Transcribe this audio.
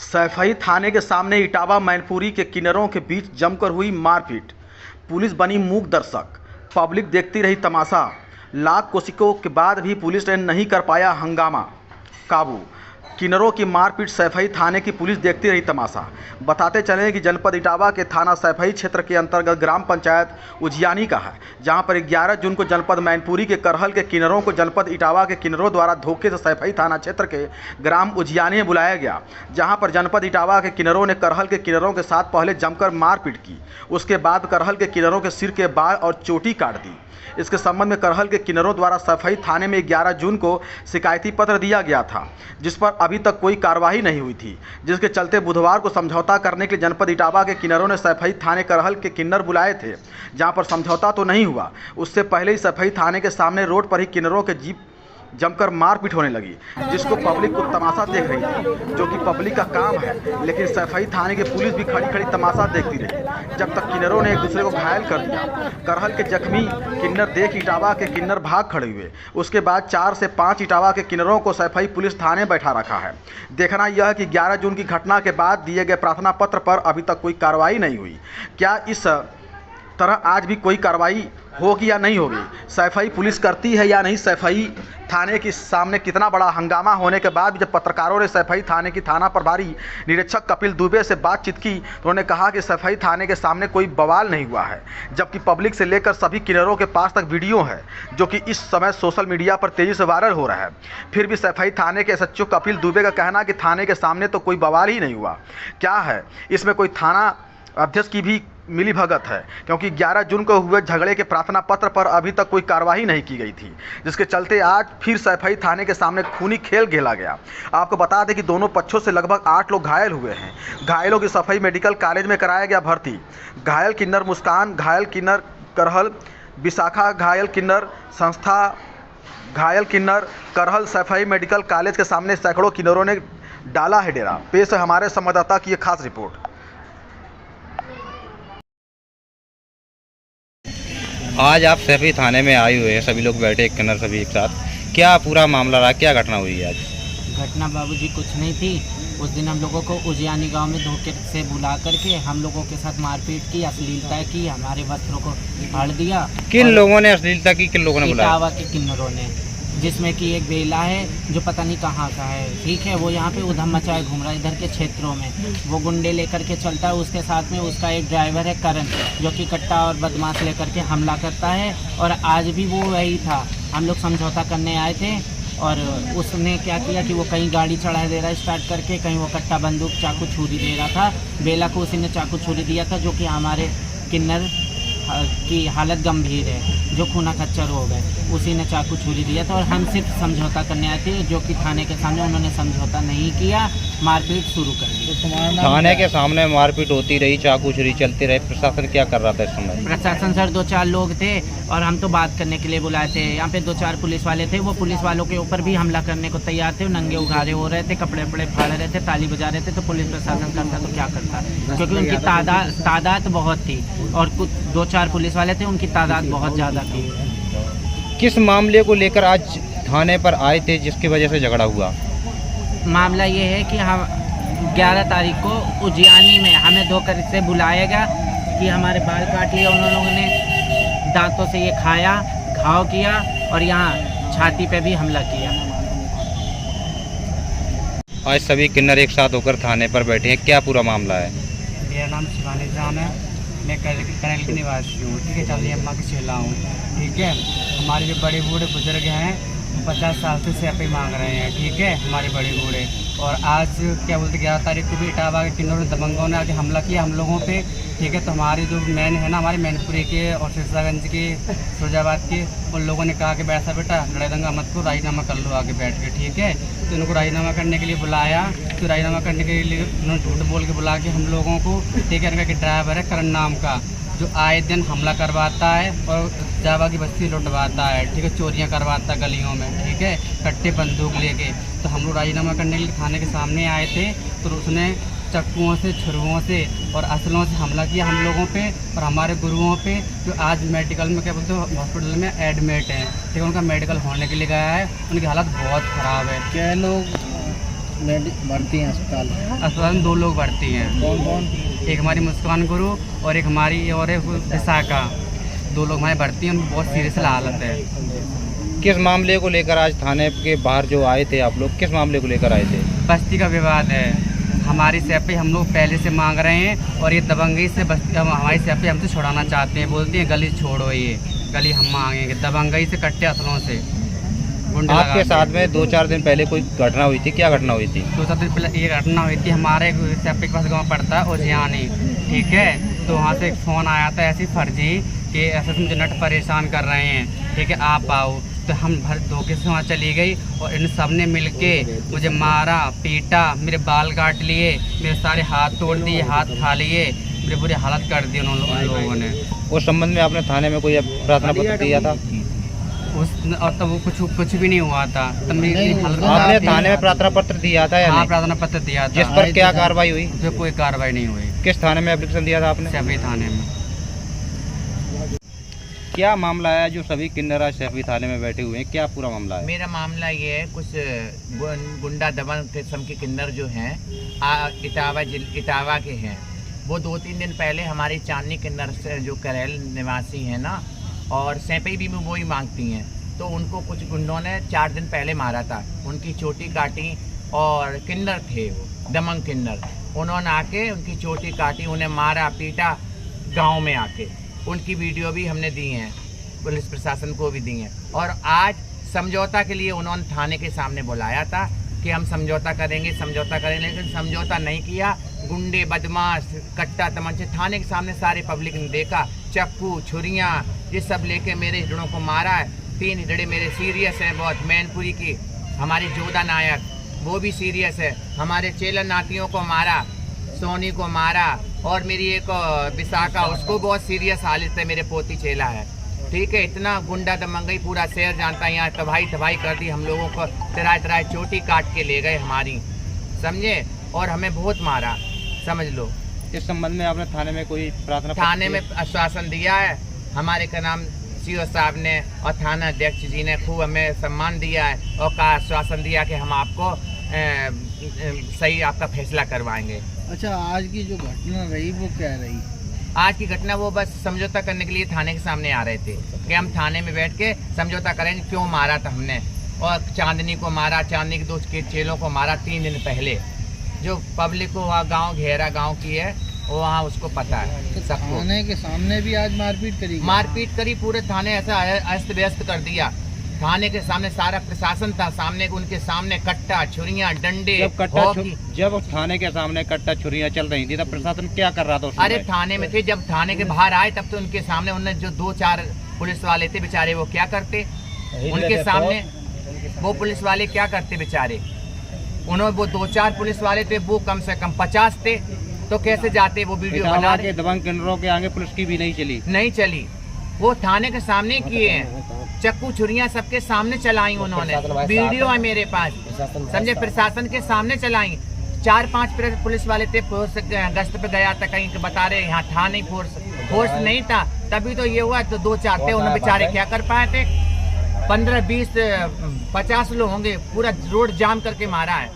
सैफई थाने के सामने इटावा मैनपुरी के किन्नरों के बीच जमकर हुई मारपीट। पुलिस बनी मूक दर्शक, पब्लिक देखती रही तमाशा। लाख कोशिशों के बाद भी पुलिस ने नहीं कर पाया हंगामा काबू। किन्नरों की मारपीट, सैफई थाने की पुलिस देखती रही तमाशा। बताते चलें कि जनपद इटावा के थाना सैफई क्षेत्र के अंतर्गत ग्राम पंचायत उजियानी का है, जहां पर 11 जून को जनपद मैनपुरी के करहल के किन्नरों को जनपद इटावा के किन्नरों द्वारा धोखे से सैफई थाना क्षेत्र के ग्राम उजियानी में बुलाया गया, जहां पर जनपद इटावा के किन्नरों ने करहल के किन्नरों के साथ पहले जमकर मारपीट की। उसके बाद करहल के किन्नरों के सिर के बाल और चोटी काट दी। इसके संबंध में करहल के किन्नरों द्वारा सैफई थाने में 11 जून को शिकायती पत्र दिया गया था, जिस पर अभी तक कोई कार्रवाई नहीं हुई थी, जिसके चलते बुधवार को समझौता करने के लिए जनपद इटावा के किन्नरों ने सैफई थाने करहल के किन्नर बुलाए थे, जहां पर समझौता तो नहीं हुआ। उससे पहले ही सैफई थाने के सामने रोड पर ही किन्नरों के जीप जमकर मारपीट होने लगी, जिसको पब्लिक को तमाशा देख रही थी, जो कि पब्लिक का काम है। लेकिन सैफई थाने की पुलिस भी खड़ी खड़ी तमाशा देखती रही, जब तक किन्नरों ने एक दूसरे को घायल कर दिया। करहल के जख्मी किन्नर देख इटावा के किन्नर भाग खड़े हुए। उसके बाद 4 से 5 इटावा के किन्नरों को सैफई पुलिस थाने बैठा रखा है। देखना यह है कि 11 जून की घटना के बाद दिए गए प्रार्थना पत्र पर अभी तक कोई कार्रवाई नहीं हुई। क्या इस तरह आज भी कोई कार्रवाई होगी या नहीं होगी? सैफई पुलिस करती है या नहीं? सैफई थाने के सामने कितना बड़ा हंगामा होने के बाद जब पत्रकारों ने सैफई थाने की थाना प्रभारी निरीक्षक कपिल दुबे से बातचीत की, तो उन्होंने कहा कि सैफई थाने के सामने कोई बवाल नहीं हुआ है, जबकि पब्लिक से लेकर सभी किन्नरों के पास तक वीडियो है, जो कि इस समय सोशल मीडिया पर तेज़ी से वायरल हो रहा है। फिर भी सैफई थाने के एसएचओ कपिल दुबे का कहना कि थाने के सामने तो कोई बवाल ही नहीं हुआ। क्या है इसमें कोई थाना अध्यक्ष की भी मिली भगत है, क्योंकि 11 जून को हुए झगड़े के प्रार्थना पत्र पर अभी तक कोई कार्रवाई नहीं की गई थी, जिसके चलते आज फिर सैफई थाने के सामने खूनी खेल खेला गया। आपको बता दें कि दोनों पक्षों से लगभग 8 लोग घायल हुए हैं। घायलों की सैफई मेडिकल कॉलेज में कराया गया भर्ती। घायल किन्नर मुस्कान, घायल किन्नर करहल, विशाखा घायल किन्नर संस्था, घायल किन्नर करहल सैफई मेडिकल कॉलेज के सामने सैकड़ों किन्नरों ने डाला है डेरा। पेश है हमारे संवाददाता की एक खास रिपोर्ट। आज आप सैफई थाने में आए हुए हैं, सभी लोग बैठे एक किन्नर सभी एक साथ, क्या पूरा मामला रहा, क्या घटना हुई है आज? घटना बाबूजी कुछ नहीं थी। उस दिन हम लोगों को उजियानी गांव में धोखे से बुला करके हम लोगों के साथ मारपीट की, अश्लीलता की, हमारे वस्त्रों को फाड़ दिया। किन लोगों ने अश्लीलता की, किन लोगों ने बुलाया? इटावा के किन्नरों ने, जिसमें कि एक बेला है जो पता नहीं कहाँ का है, ठीक है, वो यहाँ पे उधम मचाए घूम रहा है इधर के क्षेत्रों में, वो गुंडे लेकर के चलता है। उसके साथ में उसका एक ड्राइवर है करण, जो कि कट्टा और बदमाश लेकर के हमला करता है। और आज भी वो वही था। हम लोग समझौता करने आए थे और उसने क्या किया कि वो कहीं गाड़ी चढ़ा दे रहा है स्टार्ट करके, कहीं वो कट्टा बंदूक चाकू छुरी दे रहा था। बेला को उसी ने चाकू छुरी दिया था, जो कि हमारे किन्नर की हालत गंभीर है, जो खूना खच्चर हो गए, उसी ने चाकू छुरी दिया था। और हम सिर्फ समझौता करने आए थे, जो कि थाने के सामने उन्होंने समझौता नहीं किया, मारपीट शुरू कर दी। थाने के सामने मारपीट होती रही, चाकू छुरी चलती रही, प्रशासन क्या कर रहा था इस समय? प्रशासन सर 2-4 लोग थे और हम तो बात करने के लिए बुलाए थे। यहाँ पे 2-4 पुलिस वाले थे, वो पुलिस वालों के ऊपर भी हमला करने को तैयार थे। नंगे उघारे हो रहे थे, कपड़े वपड़े फाड़ रहे थे, ताली बजा रहे थे। तो पुलिस प्रशासन करता तो क्या करता, क्योंकि उनकी तादाद बहुत थी और कुछ 2-4 पुलिस वाले थे, उनकी तादाद बहुत ज़्यादा थी। किस मामले को लेकर आज थाने पर आए थे जिसकी वजह से झगड़ा हुआ? मामला ये है कि हम 11 तारीख को उजियानी में हमें धोखे से बुलाया गया कि हमारे बाल काट लिए उन लोगों ने, दांतों से ये खाया, घाव किया और यहाँ छाती पे भी हमला किया। आज सभी किन्नर एक साथ होकर थाने पर बैठे हैं, क्या पूरा मामला है? मेरा नाम शिवानी जान है, मैं करैल के निवासी हूँ, ठीक है, चाली अम्मा की चेला हूँ, ठीक है। हमारे जो बड़े बूढ़े बुजुर्ग हैं 50 साल से सैफई मांग रहे हैं, ठीक है, हमारे बड़े बूढ़े। और आज क्या बोलते 11 तारीख को भी इटावा के किन्नरों ने दबंगों ने आके हमला किया हम लोगों पे, ठीक है। तो हमारे जो मैन है ना, हमारे मैनपुरी के और सिरसागंज के, फिरोजाबाद के, उन लोगों ने कहा कि बैठा बेटा लड़ाई दंगा मत को, राजीनामा कर लो आगे बैठ के, ठीक है। तो उनको राजीनामा करने के लिए बुलाया। तो राजीनामा करने के लिए उन्होंने झूठ बोल के बुला के हम लोगों को, ठीक है, उनका ड्राइवर है करण नाम का, जो आए दिन हमला करवाता है और जावा की बस्ती लुटवाता है, ठीक है, चोरियां करवाता है गलियों में, ठीक है, कट्टे बंदूक लेके। तो हम लोग राजीनामा करने के लिए थाने के सामने आए थे, तो उसने चक्कुओं से, छुरुओं से और असलों से हमला किया हम लोगों पे और हमारे गुरुओं पे, जो आज मेडिकल में क्या बोलते हैं हॉस्पिटल में एडमिट हैं, ठीक है। उनका मेडिकल होने के लिए गया है, उनकी हालत बहुत ख़राब है। क्या लोग भर्ती हैं अस्पताल? अस्पताल में 2 लोग भर्ती हैं। कौन कौन? एक हमारी मुस्कान गुरु और एक हमारी और एक विशाखा। 2 लोग हमारे भर्ती हैं, उनकी बहुत सीरियस हालत है। किस मामले को लेकर आज थाने के बाहर जो आए थे आप लोग, किस मामले को लेकर आए थे? बस्ती का विवाद है। हमारी सैपी हम लोग पहले से मांग रहे हैं और ये दबंगई से हमारी सैपी हमसे छुड़ाना चाहते हैं। बोलती हैं गली छोड़ो, ये गली हम मांगेंगे। दबंगई से, कट्टे असलों से आपके साथ में 2-4 दिन पहले कोई घटना हुई थी, क्या घटना हुई थी? 2-4 दिन पहले ये घटना हुई थी। हमारे सैपी के पास गाँव पड़ता है उजियानी, ठीक है। तो वहाँ से एक फ़ोन आया था ऐसी फर्जी कि ऐसे मुझे नट परेशान कर रहे हैं, ठीक है, आप आओ। तो हम भर धोखे से वहाँ चली गई और इन सब ने मिल के मुझे मारा, पीटा, मेरे बाल काट लिए, मेरे सारे हाथ तोड़ दिए, हाथ खा लिए, मेरे बुरी हालत कर दी उन लोगों ने। उस संबंध में आपने थाने में कोई प्रार्थना पत्र दिया था? और तब वो कुछ भी नहीं हुआ था। तब मेरी हालत आपने थाने में प्रार्थना पत्र दिया था या हाँ, नहीं? प्रार्थना पत्र दिया था। जिस पर क्या कार्रवाई हुई? उस पर कोई कार्रवाई नहीं हुई। किस थाने में एप्लीकेशन दिया था आपने? सैफी थाने में। क्या मामला है जो सभी किन्नर आज सैफी थाने में बैठे हुए हैं, क्या पूरा मामला है? मेरा मामला ये है, कुछ गुंडा दबंग किस्म के किन्नर जो हैं इटावा के हैं, वो 2-3 दिन पहले हमारी चांदनी किन्नर से जो करेल निवासी हैं ना, और सैपई भी वो ही मांगती हैं, तो उनको कुछ गुंडों ने 4 दिन पहले मारा था। उनकी चोटी काटी और किन्नर थे वो, दबंग किन्नर, उन्होंने आके उनकी चोटी काटी, उन्हें मारा पीटा गांव में आके। उनकी वीडियो भी हमने दी हैं, पुलिस प्रशासन को भी दी हैं। और आज समझौता के लिए उन्होंने थाने के सामने बुलाया था कि हम समझौता करेंगे, लेकिन समझौता नहीं किया। गुंडे, बदमाश, कट्टा तमंचे थाने के सामने सारे पब्लिक ने देखा, चक्कू, छुरियाँ, ये सब लेके मेरे हिजड़ों को मारा है। 3 हिजड़े मेरे सीरियस हैं बहुत। मैनपुरी की हमारी जोधा नायक, वो भी सीरियस है। हमारे चेला नातियों को मारा, सोनी को मारा, और मेरी एक विशाखा, उसको बहुत सीरियस हालत है। मेरे पोती चेला है, ठीक है। इतना गुंडा दबंगई पूरा शहर जानता है। यहाँ तबाही कर दी हम लोगों को, तराय चोटी काट के ले गए हमारी, समझे, और हमें बहुत मारा, समझ लो। इस संबंध में आपने थाने में कोई प्रार्थना? थाने में आश्वासन दिया है हमारे का नाम सीओ साहब ने और थाना अध्यक्ष जी ने खूब हमें सम्मान दिया है और का आश्वासन दिया कि हम आपको सही आपका फैसला करवाएंगे। अच्छा, आज की जो घटना रही वो क्या रही? आज की घटना वो बस समझौता करने के लिए थाने के सामने आ रहे थे कि हम थाने में बैठ के समझौता करेंगे, क्यों मारा था हमने, और चांदनी को मारा, चांदनी के 2 चेलों को मारा 3 दिन पहले। जो पब्लिक को वहाँ गाँव घेरा गाँव की है, वो वहाँ उसको पता है सबको। थाने के सामने भी आज मारपीट करी? पूरे थाने ऐसा अस्त व्यस्त कर दिया। थाने के सामने सारा प्रशासन था, सामने उनके सामने कट्टा, छुरियां, डंडे। जब थाने के सामने कट्टा छुरियां चल रही थी तब प्रशासन क्या कर रहा था? अरे थाने में थे, जब थाने के बाहर आए तब तो उनके सामने उन्होंने जो 2-4 पुलिस वाले थे बेचारे, वो क्या करते उनके सामने? वो पुलिस वाले क्या करते बेचारे? उन्होंने वो 2-4 पुलिस वाले थे, वो कम से कम 50 थे, तो कैसे जाते? वो वीडियो बना के दबंग किन्नरों के आगे पुलिस की भी नहीं चली। वो थाने के सामने किए हैं, चक्कू छुरियां सबके सामने चलाई उन्होंने, वीडियो है मेरे पास, समझे, प्रशासन के सामने चलाई। 4-5 पुलिस वाले थे, फोर्स गश्त पे गया था कहीं, बता रहे यहाँ था नहीं, फोर्स नहीं था, तभी तो ये हुआ। तो 2-4 थे, उन्होंने बेचारे क्या कर पाए थे? 15, 20, 50 लोग होंगे, पूरा रोड जाम करके मारा है।